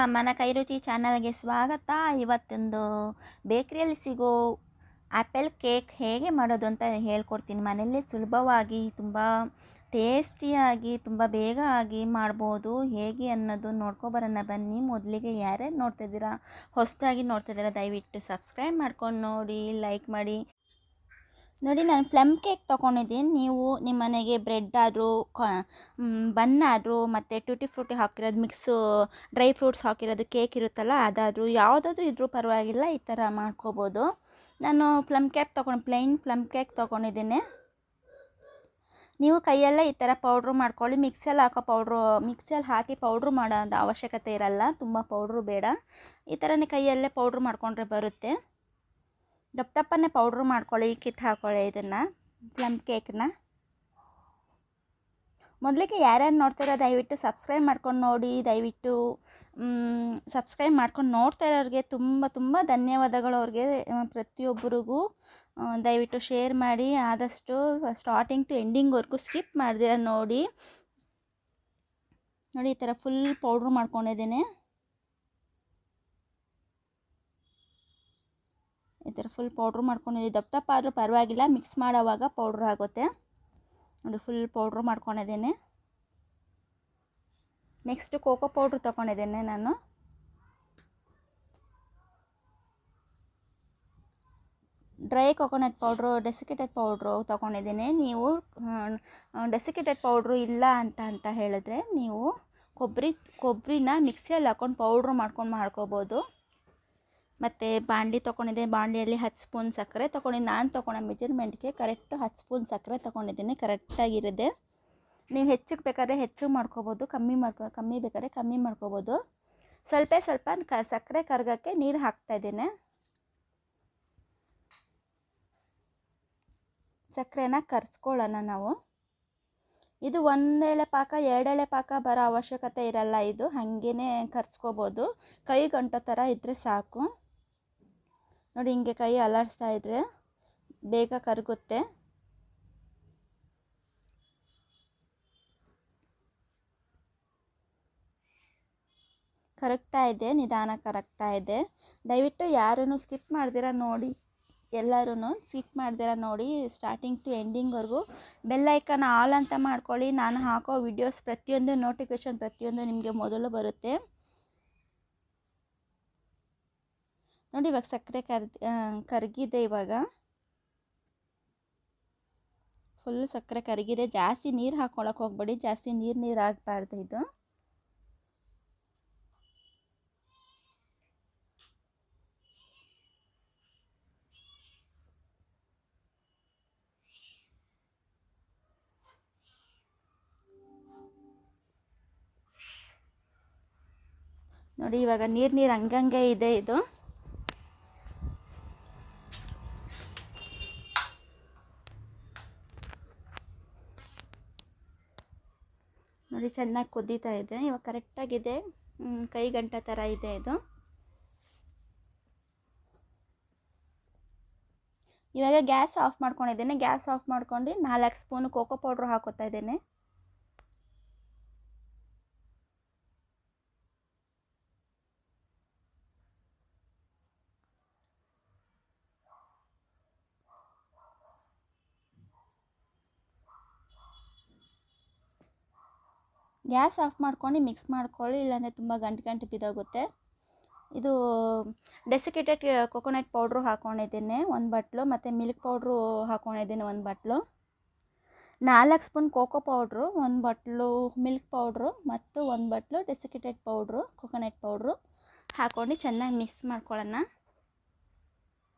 ಅಮ್ಮನ ಕೈರುಚಿ ಚಾನಲ್ಗೆ ಸ್ವಾಗತ. ಇವತ್ತೊಂದು ಬೇಕ್ರಿಯಲ್ಲಿ ಸಿಗೋ ಆ್ಯಪಲ್ ಕೇಕ್ ಹೇಗೆ ಮಾಡೋದು ಅಂತ ಹೇಳ್ಕೊಡ್ತೀನಿ. ಮನೆಯಲ್ಲೇ ಸುಲಭವಾಗಿ ತುಂಬ ಟೇಸ್ಟಿಯಾಗಿ ತುಂಬ ಬೇಗ ಆಗಿ ಮಾಡ್ಬೋದು. ಹೇಗೆ ಅನ್ನೋದು ನೋಡ್ಕೊಬರೋಣ ಬನ್ನಿ. ಮೊದಲಿಗೆ ಯಾರ್ಯಾರು ನೋಡ್ತಿದ್ದೀರಾ, ಹೊಸದಾಗಿ ನೋಡ್ತಿದ್ದೀರಾ, ದಯವಿಟ್ಟು ಸಬ್ಸ್ಕ್ರೈಬ್ ಮಾಡ್ಕೊಂಡು ನೋಡಿ, ಲೈಕ್ ಮಾಡಿ. ನೋಡಿ, ನಾನು ಪ್ಲಮ್ ಕೇಕ್ ತೊಗೊಂಡಿದ್ದೀನಿ. ನೀವು ನಿಮ್ಮ ಮನೆಗೆ ಬ್ರೆಡ್ ಆದರೂ ಬನ್ ಆದರೂ ಮತ್ತು ಟೂಟಿ ಫ್ರೂಟಿ ಹಾಕಿರೋದು ಮಿಕ್ಸು ಡ್ರೈ ಫ್ರೂಟ್ಸ್ ಹಾಕಿರೋದು ಕೇಕ್ ಇರುತ್ತಲ್ಲ, ಅದಾದರೂ ಯಾವುದಾದ್ರೂ ಇದ್ರೂ ಪರವಾಗಿಲ್ಲ, ಈ ಥರ ಮಾಡ್ಕೋಬೋದು. ನಾನು ಪ್ಲೈನ್ ಪ್ಲಮ್ ಕೇಕ್ ತೊಗೊಂಡಿದ್ದೀನಿ. ನೀವು ಕೈಯಲ್ಲೇ ಈ ಥರ ಪೌಡ್ರು ಮಾಡ್ಕೊಳ್ಳಿ. ಮಿಕ್ಸಲ್ಲಿ ಹಾಕಿ ಪೌಡ್ರು ಮಾಡೋದು ಅವಶ್ಯಕತೆ ಇರಲ್ಲ, ತುಂಬ ಪೌಡ್ರು ಬೇಡ. ಈ ಥರನೇ ಕೈಯಲ್ಲೇ ಪೌಡ್ರು ಮಾಡಿಕೊಂಡ್ರೆ ಬರುತ್ತೆ. ದಪ್ಪನೇ ಪೌಡ್ರು ಮಾಡ್ಕೊಳ್ಳಿ, ಕಿತ್ತು ಹಾಕೊಳ್ಳಿ ಇದನ್ನು ಪ್ಲಮ್ ಕೇಕ್ನ. ಮೊದಲಿಗೆ ಯಾರ್ಯಾರು ನೋಡ್ತಾರೋ ದಯವಿಟ್ಟು ಸಬ್ಸ್ಕ್ರೈಬ್ ಮಾಡ್ಕೊಂಡು ನೋಡಿ. ದಯವಿಟ್ಟು ಸಬ್ಸ್ಕ್ರೈಬ್ ಮಾಡ್ಕೊಂಡು ನೋಡ್ತಾ ಇರೋರಿಗೆ ತುಂಬ ಧನ್ಯವಾದಗಳು. ಅವ್ರಿಗೆ ಪ್ರತಿಯೊಬ್ಬರಿಗೂ ದಯವಿಟ್ಟು ಶೇರ್ ಮಾಡಿ. ಆದಷ್ಟು ಸ್ಟಾರ್ಟಿಂಗ್ ಟು ಎಂಡಿಂಗ್ವರೆಗೂ ಸ್ಕಿಪ್ ಮಾಡ್ದಿರ ನೋಡಿ. ಈ ಥರ ಫುಲ್ ಪೌಡ್ರು ಮಾಡ್ಕೊಂಡಿದ್ದೀನಿ. ಈ ಥರ ಫುಲ್ ಪೌಡ್ರು ಮಾಡ್ಕೊಂಡಿದ್ದೀನಿ. ದಪ್ಪ ಆದರೂ ಪರವಾಗಿಲ್ಲ, ಮಿಕ್ಸ್ ಮಾಡೋವಾಗ ಪೌಡ್ರ್ ಆಗುತ್ತೆ ನೋಡಿ. ಫುಲ್ ಪೌಡ್ರು ಮಾಡ್ಕೊಂಡಿದ್ದೀನಿ. ನೆಕ್ಸ್ಟು ಕೋಕೋ ಪೌಡ್ರು ತೊಗೊಂಡಿದ್ದೇನೆ. ನಾನು dry coconut powder, desiccated powder ತೊಗೊಂಡಿದ್ದೀನಿ. ನೀವು ಡೆಸಿಕೇಟೆಡ್ ಪೌಡ್ರು ಇಲ್ಲ ಅಂತ ಹೇಳಿದ್ರೆ ನೀವು ಕೊಬ್ಬರಿನ ಮಿಕ್ಸಿಯಲ್ಲಿ ಹಾಕ್ಕೊಂಡು ಪೌಡ್ರು ಮಾಡ್ಕೋಬೋದು. ಮತ್ತು ಬಾಣಲಿ ತೊಗೊಂಡಿದ್ದೆ. ಬಾಣಲಿಯಲ್ಲಿ 10 ಸ್ಪೂನ್ ಸಕ್ಕರೆ ತೊಗೊಂಡಿದ್ದೀನಿ. ನಾನು ತೊಗೊಂಡ ಮೆಜರ್ಮೆಂಟ್ಗೆ ಕರೆಕ್ಟು 10 ಸ್ಪೂನ್ ಸಕ್ಕರೆ ತೊಗೊಂಡಿದ್ದೀನಿ, ಕರೆಕ್ಟಾಗಿರುತ್ತೆ. ನೀವು ಹೆಚ್ಚಿಗೆ ಬೇಕಾದ್ರೆ ಹೆಚ್ಚಿಗೆ ಮಾಡ್ಕೋಬೋದು, ಕಮ್ಮಿ ಬೇಕಾದ್ರೆ ಕಮ್ಮಿ ಮಾಡ್ಕೋಬೋದು. ಸ್ವಲ್ಪ ಸಕ್ಕರೆ ಕರಗೋಕ್ಕೆ ನೀರು ಹಾಕ್ತಾಯಿದ್ದೀನಿ. ಸಕ್ಕರೆನ ಕರ್ಸ್ಕೊಳ್ಳೋಣ ನಾವು. ಇದು 1 ಎಳೆ ಪಾಕ 2 ಎಳೆ ಪಾಕ ಬರೋ ಅವಶ್ಯಕತೆ ಇರಲ್ಲ. ಇದು ಹಾಗೇ ಕರ್ಸ್ಕೋಬೋದು. ಕೈ ಗಂಟೋ ಥರ ಇದ್ದರೆ ಸಾಕು ನೋಡಿ. ಹಿಂಗೆ ಕೈ ಅಲಾಡಿಸ್ತಾ ಇದ್ದರೆ ಬೇಗ ಕರಗುತ್ತೆ. ಕರಗ್ತಾ ಇದೆ, ನಿಧಾನ ಕರಗ್ತಾ ಇದೆ. ದಯವಿಟ್ಟು ಯಾರೂ ಸ್ಕಿಪ್ ಮಾಡ್ದಿರ ನೋಡಿ. ಎಲ್ಲರೂ ಸ್ಕಿಪ್ ಮಾಡ್ದಿರ ನೋಡಿ, ಸ್ಟಾರ್ಟಿಂಗ್ ಟು ಎಂಡಿಂಗ್ವರೆಗೂ. ಬೆಲ್ ಐಕಾನ್ ಆಲ್ ಅಂತ ಮಾಡ್ಕೊಳ್ಳಿ. ನಾನು ಹಾಕೋ ವಿಡಿಯೋಸ್ ಪ್ರತಿಯೊಂದು ನೋಟಿಫಿಕೇಷನ್ ಪ್ರತಿಯೊಂದು ನಿಮಗೆ ಮೊದಲು ಬರುತ್ತೆ ನೋಡಿ. ಇವಾಗ ಸಕ್ಕರೆ ಕರಗಿದೆ. ಇವಾಗ ಫುಲ್ ಸಕ್ಕರೆ ಕರಗಿದೆ. ಜಾಸ್ತಿ ನೀರು ಹಾಕ್ಕೊಳಕ್ಕೆ ಹೋಗ್ಬೇಡಿ, ಜಾಸ್ತಿ ನೀರು ಆಗಬಾರ್ದು ಇದು. ನೋಡಿ, ಇವಾಗ ನೀರು ಹಂಗಂಗೆ ಇದೆ ಇದು. ನೋಡಿ, ಚೆನ್ನಾಗಿ ಕುದೀತಾ ಇದೆ. ಇವಾಗ ಕರೆಕ್ಟಾಗಿದೆ, ಕೈ ಗಂಟ ಥರ ಇದೆ ಇದು. ಇವಾಗ ಗ್ಯಾಸ್ ಆಫ್ ಮಾಡ್ಕೊಂಡಿದ್ದೇನೆ. ಗ್ಯಾಸ್ ಆಫ್ ಮಾಡ್ಕೊಂಡು 4 ಸ್ಪೂನು ಕೋಕೋ ಪೌಡ್ರು ಹಾಕೋತಾ ಇದ್ದೇನೆ. ಗ್ಯಾಸ್ ಆಫ್ ಮಾಡ್ಕೊಂಡು ಮಿಕ್ಸ್ ಮಾಡ್ಕೊಳ್ಳಿ, ಇಲ್ಲಾಂದರೆ ತುಂಬ ಗಂಟು ಬಿದ್ದೋಗುತ್ತೆ. ಇದು ಡೆಸಿಕೇಟೆಡ್ ಕೊಕೊನಟ್ ಪೌಡ್ರು ಹಾಕ್ಕೊಂಡಿದ್ದೀನಿ 1 ಬಟ್ಲು, ಮತ್ತು ಮಿಲ್ಕ್ ಪೌಡ್ರು ಹಾಕ್ಕೊಂಡಿದ್ದೀನಿ 1 ಬಟ್ಲು. 4 ಸ್ಪೂನ್ ಕೋಕೋ ಪೌಡ್ರು, 1 ಬಟ್ಲು ಮಿಲ್ಕ್ ಪೌಡ್ರು ಮತ್ತು 1 ಬಟ್ಲು ಡೆಸಿಕೇಟೆಡ್ ಪೌಡ್ರು, ಕೊಕೊನಟ್ ಪೌಡ್ರು ಹಾಕ್ಕೊಂಡು ಚೆನ್ನಾಗಿ ಮಿಕ್ಸ್ ಮಾಡ್ಕೊಳ್ಳೋಣ.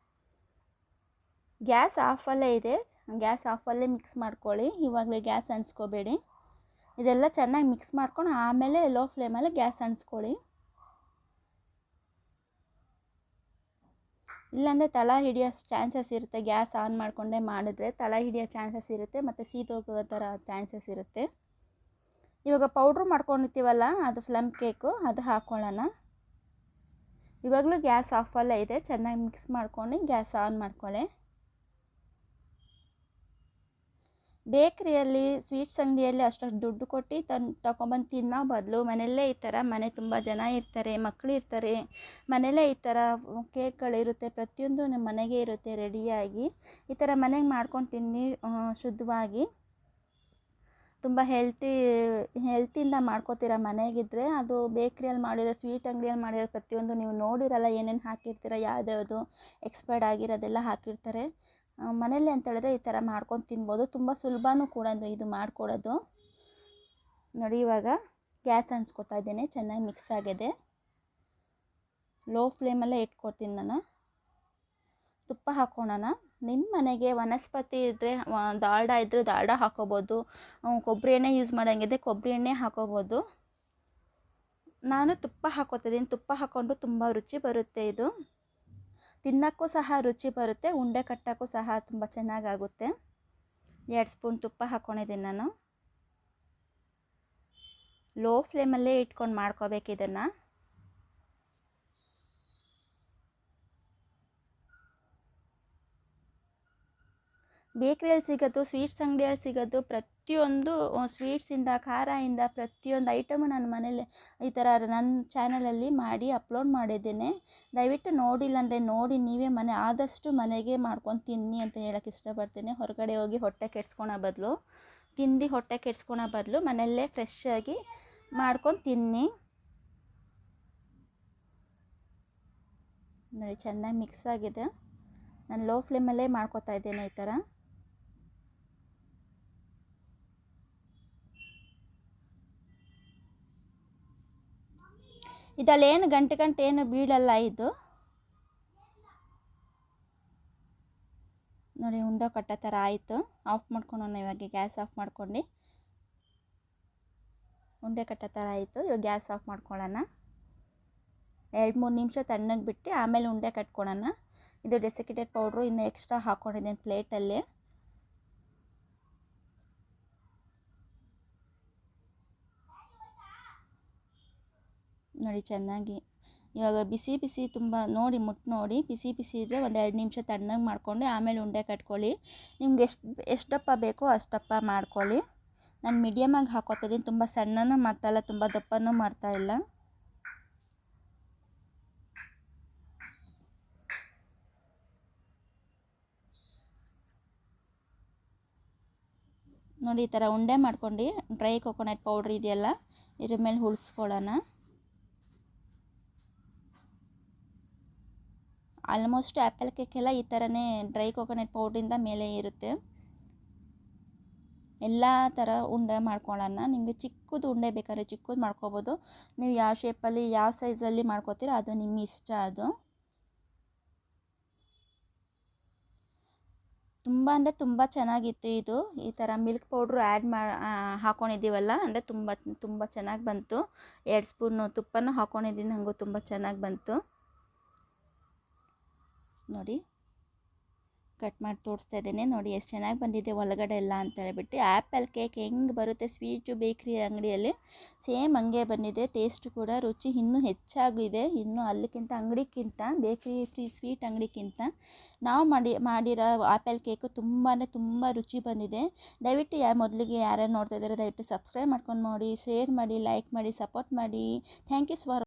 ಗ್ಯಾಸ್ ಆಫಲ್ಲೇ ಇದೆ, ಗ್ಯಾಸ್ ಆಫಲ್ಲೇ ಮಿಕ್ಸ್ ಮಾಡ್ಕೊಳ್ಳಿ. ಇವಾಗಲೇ ಗ್ಯಾಸ್ ಅಂಟಿಸ್ಕೋಬೇಡಿ. ಇದೆಲ್ಲ ಚೆನ್ನಾಗಿ ಮಿಕ್ಸ್ ಮಾಡ್ಕೊಂಡು ಆಮೇಲೆ ಲೋ ಫ್ಲೇಮಲ್ಲಿ ಗ್ಯಾಸ್ ಅಂಟಿಸ್ಕೊಳ್ಳಿ. ಇಲ್ಲಾಂದರೆ ತಳ ಹಿಡಿಯೋ ಚಾನ್ಸಸ್ ಇರುತ್ತೆ. ಗ್ಯಾಸ್ ಆನ್ ಮಾಡಿಕೊಂಡೇ ಮಾಡಿದ್ರೆ ತಳ ಹಿಡಿಯೋ ಚಾನ್ಸಸ್ ಇರುತ್ತೆ, ಮತ್ತು ಸೀದೋಗೋ ಥರ ಚಾನ್ಸಸ್ ಇರುತ್ತೆ. ಇವಾಗ ಪೌಡ್ರು ಮಾಡ್ಕೊಂಡಿರ್ತೀವಲ್ಲ, ಅದು ಪ್ಲಮ್ ಕೇಕು, ಅದು ಹಾಕ್ಕೊಳ್ಳೋಣ. ಇವಾಗಲೂ ಗ್ಯಾಸ್ ಆಫಲ್ಲೇ ಇದೆ. ಚೆನ್ನಾಗಿ ಮಿಕ್ಸ್ ಮಾಡ್ಕೊಂಡು ಗ್ಯಾಸ್ ಆನ್ ಮಾಡ್ಕೊಳ್ಳಿ. ಬೇಕ್ರಿಯಲ್ಲಿ ಸ್ವೀಟ್ಸ್ ಅಂಗಡಿಯಲ್ಲಿ ಅಷ್ಟೊಂದು ದುಡ್ಡು ಕೊಟ್ಟು ತಗೊಂಬಂದು ತಿನ್ನೋ ಬದಲು ಮನೆಯಲ್ಲೇ ಈ ಥರ ಮನೆ ತುಂಬ ಜನ ಇರ್ತಾರೆ, ಮಕ್ಕಳು ಇರ್ತಾರೆ, ಮನೆಯಲ್ಲೇ ಈ ಥರ ಕೇಕ್ಗಳಿರುತ್ತೆ, ಪ್ರತಿಯೊಂದು ನಮ್ಮ ಮನೆಗೆ ಇರುತ್ತೆ ರೆಡಿಯಾಗಿ. ಈ ಥರ ಮನೆಗೆ ಮಾಡ್ಕೊಂಡು ತಿನ್ನಿ, ಶುದ್ಧವಾಗಿ ತುಂಬ ಹೆಲ್ತಿಂದ ಮಾಡ್ಕೋತೀರ ಮನೆಗಿದ್ರೆ. ಅದು ಬೇಕ್ರಿಯಲ್ಲಿ ಮಾಡಿರೋ, ಸ್ವೀಟ್ ಅಂಗಡಿಯಲ್ಲಿ ಮಾಡಿರೋ ಪ್ರತಿಯೊಂದು ನೀವು ನೋಡಿರಲ್ಲ ಏನೇನು ಹಾಕಿರ್ತೀರ, ಯಾವ್ದ್ಯಾವುದು ಎಕ್ಸ್ಪೈರ್ಡ್ ಆಗಿರೋದೆಲ್ಲ ಹಾಕಿರ್ತಾರೆ. ಮನೆಯಲ್ಲೇ ಅಂತ ಹೇಳಿದ್ರೆ ಈ ಥರ ಮಾಡ್ಕೊಂಡು ತಿನ್ಬೋದು, ತುಂಬ ಸುಲಭನೂ ಕೂಡ ಇದು ಮಾಡ್ಕೊಡೋದು. ನೋಡಿ ಇವಾಗ ಗ್ಯಾಸ್ ಹಂಚ್ಕೊತಾ ಇದ್ದೇನೆ, ಚೆನ್ನಾಗಿ ಮಿಕ್ಸ್ ಆಗಿದೆ. ಲೋ ಫ್ಲೇಮಲ್ಲೇ ಇಟ್ಕೊಡ್ತೀನಿ ನಾನು. ತುಪ್ಪ ಹಾಕ್ಕೊಳ್ಳೋಣ. ನಿಮ್ಮ ಮನೆಗೆ ವನಸ್ಪತಿ ಇದ್ದರೆ, ದಾಲ್ಡ ಇದ್ದರೆ ದಾಲ್ಡ ಹಾಕೋಬೋದು, ಕೊಬ್ಬರಿ ಎಣ್ಣೆ ಯೂಸ್ ಮಾಡೋಂಗಿದೆ ಕೊಬ್ಬರಿ ಎಣ್ಣೆ ಹಾಕೋಬೋದು. ನಾನು ತುಪ್ಪ ಹಾಕೋತಿದ್ದೀನಿ. ತುಪ್ಪ ಹಾಕ್ಕೊಂಡು ತುಂಬ ರುಚಿ ಬರುತ್ತೆ. ಇದು ತಿನ್ನೋಕ್ಕೂ ಸಹ ರುಚಿ ಬರುತ್ತೆ, ಉಂಡೆ ಕಟ್ಟೋಕ್ಕೂ ಸಹ ತುಂಬ ಚೆನ್ನಾಗಾಗುತ್ತೆ. 2 ಸ್ಪೂನ್ ತುಪ್ಪ ಹಾಕ್ಕೊಂಡಿದ್ದೀನಿ ನಾನು. ಲೋ ಫ್ಲೇಮಲ್ಲೇ ಇಟ್ಕೊಂಡು ಮಾಡ್ಕೋಬೇಕು ಇದನ್ನು. ಬೇಕ್ರಿಯಲ್ಲಿ ಸಿಗೋದು, ಸ್ವೀಟ್ಸ್ ಅಂಗಡಿಯಲ್ಲಿ ಸಿಗೋದು ಪ್ರತಿಯೊಂದು ಸ್ವೀಟ್ಸಿಂದ ಖಾರದಿಂದ ಪ್ರತಿಯೊಂದು ಐಟಮು ನಾನು ಮನೇಲಿ ಈ ಥರ ನನ್ನ ಚಾನಲಲ್ಲಿ ಮಾಡಿ ಅಪ್ಲೋಡ್ ಮಾಡಿದ್ದೇನೆ. ದಯವಿಟ್ಟು ನೋಡಿಲ್ಲ ಅಂದರೆ ನೋಡಿ, ನೀವೇ ಆದಷ್ಟು ಮನೆಗೆ ಮಾಡ್ಕೊಂಡು ತಿನ್ನಿ ಅಂತ ಹೇಳೋಕ್ಕೆ ಇಷ್ಟಪಡ್ತೀನಿ. ಹೊರಗಡೆ ಹೋಗಿ ಹೊಟ್ಟೆ ಕೆಡ್ಸ್ಕೊಳೋ ಬದಲು, ಹೊಟ್ಟೆ ಕೆಡ್ಸ್ಕೊಳೋ ಬದಲು ಮನೆಯಲ್ಲೇ ಫ್ರೆಶ್ಶಾಗಿ ಮಾಡ್ಕೊಂಡು ತಿನ್ನಿ. ನೋಡಿ ಚೆನ್ನಾಗಿ ಮಿಕ್ಸ್ ಆಗಿದೆ. ನಾನು ಲೋ ಫ್ಲೇಮಲ್ಲೇ ಮಾಡ್ಕೊತಾ ಇದ್ದೇನೆ ಈ ಥರ. ಇದಲ್ಲೇನು ಗಂಟೆ ಏನು ಬೀಳಲ್ಲ ಇದು. ನೋಡಿ ಉಂಡೆ ಕಟ್ಟೋ ಥರ ಆಯಿತು. ಆಫ್ ಮಾಡ್ಕೊಳ್ಳೋಣ ಇವಾಗ, ಗ್ಯಾಸ್ ಆಫ್ ಮಾಡ್ಕೊಂಡು. ಉಂಡೆ ಕಟ್ಟೋ ಥರ ಆಯಿತು. ಇವಾಗ ಗ್ಯಾಸ್ ಆಫ್ ಮಾಡ್ಕೊಳ್ಳೋಣ. 2-3 ನಿಮಿಷ ತಣ್ಣಗೆ ಬಿಟ್ಟು ಆಮೇಲೆ ಉಂಡೆ ಕಟ್ಕೊಳ್ಳೋಣ. ಇದು ಡೆಸಿಕೇಟೆಡ್ ಪೌಡ್ರು ಇನ್ನು ಎಕ್ಸ್ಟ್ರಾ ಹಾಕ್ಕೊಂಡಿದ್ದೀನಿ ಪ್ಲೇಟಲ್ಲಿ. ನೋಡಿ ಚೆನ್ನಾಗಿ ಇವಾಗ ಬಿಸಿ ತುಂಬ ನೋಡಿ, ನೋಡಿ ಬಿಸಿ ಇದ್ದರೆ ಒಂದು 2 ನಿಮಿಷ ತಣ್ಣಗೆ ಮಾಡ್ಕೊಂಡು ಆಮೇಲೆ ಉಂಡೆ ಕಟ್ಕೊಳ್ಳಿ. ನಿಮ್ಗೆ ಎಷ್ಟು ದಪ್ಪ ಬೇಕೋ ಅಷ್ಟು ದಪ್ಪ ಮಾಡ್ಕೊಳ್ಳಿ. ನಾನು ಮೀಡಿಯಮಾಗಿ ಹಾಕೋತಿದ್ದೀನಿ, ತುಂಬ ಸಣ್ಣನೂ ಮಾಡ್ತಾಯಿಲ್ಲ, ತುಂಬ ದಪ್ಪನೂ ಮಾಡ್ತಾಯಿಲ್ಲ. ನೋಡಿ ಈ ಥರ ಉಂಡೆ ಮಾಡ್ಕೊಂಡು ಡ್ರೈ ಕೊಕೊನಟ್ ಪೌಡ್ರ್ ಇದೆಯಲ್ಲ ಇದ್ರ ಮೇಲೆ ಹುಳಿಸ್ಕೊಳ್ಳೋಣ. ಆಲ್ಮೋಸ್ಟ್ ಆ್ಯಪಲ್ ಕೇಕೆಲ್ಲ ಈ ಥರನೇ ಡ್ರೈ ಕೊಕೊನಟ್ ಪೌಡ್ರಿಂದ ಮೇಲೆ ಇರುತ್ತೆ. ಎಲ್ಲ ಥರ ಉಂಡೆ ಮಾಡ್ಕೊಳ್ಳೋಣ. ನಿಮಗೆ ಚಿಕ್ಕದು ಉಂಡೆ ಬೇಕಾದ್ರೆ ಚಿಕ್ಕದು ಮಾಡ್ಕೋಬೋದು. ನೀವು ಯಾವ ಶೇಪಲ್ಲಿ ಯಾವ ಸೈಜಲ್ಲಿ ಮಾಡ್ಕೋತೀರ ಅದು ನಿಮ್ಮ ಇಷ್ಟ. ಅದು ತುಂಬ ಅಂದರೆ ತುಂಬ ಚೆನ್ನಾಗಿತ್ತು. ಇದು ಈ ಥರ ಮಿಲ್ಕ್ ಪೌಡ್ರು ಹಾಕ್ಕೊಂಡಿದ್ದೀವಲ್ಲ ಅಂದರೆ ತುಂಬ ಚೆನ್ನಾಗಿ ಬಂತು. 2 ಸ್ಪೂನು ತುಪ್ಪನೂ ಹಾಕ್ಕೊಂಡಿದ್ದೀನಿ, ನನಗೂ ತುಂಬ ಚೆನ್ನಾಗಿ ಬಂತು. ನೋಡಿ ಕಟ್ ಮಾಡಿ ತೋರಿಸ್ತಾ ಇದ್ದೇನೆ. ನೋಡಿ ಎಷ್ಟು ಚೆನ್ನಾಗಿ ಬಂದಿದೆ ಒಳಗಡೆ ಎಲ್ಲ ಅಂತ ಹೇಳ್ಬಿಟ್ಟು. ಆ್ಯಪಲ್ ಕೇಕ್ ಹೆಂಗೆ ಬರುತ್ತೆ ಸ್ವೀಟು ಬೇಕ್ರಿ ಅಂಗಡಿಯಲ್ಲಿ ಸೇಮ್ ಹಂಗೆ ಬಂದಿದೆ. ಟೇಸ್ಟ್ ಕೂಡ ರುಚಿ ಇನ್ನೂ ಹೆಚ್ಚಾಗಿದೆ, ಇನ್ನೂ ಅಲ್ಲಿಗಿಂತ ಅಂಗಡಿಗಿಂತ, ಬೇಕ್ರಿ ಸ್ವೀಟ್ ಅಂಗಡಿಗಿಂತ ನಾವು ಮಾಡಿರೋ ಆ್ಯಪಲ್ ಕೇಕು ತುಂಬ ರುಚಿ ಬಂದಿದೆ. ದಯವಿಟ್ಟು ಮೊದಲಿಗೆ ಯಾರ್ಯಾರು ನೋಡ್ತಾ ಇದ್ದಾರೆ ದಯವಿಟ್ಟು ಸಬ್ಸ್ಕ್ರೈಬ್ ಮಾಡ್ಕೊಂಡು ನೋಡಿ, ಶೇರ್ ಮಾಡಿ, ಲೈಕ್ ಮಾಡಿ, ಸಪೋರ್ಟ್ ಮಾಡಿ. Thank you for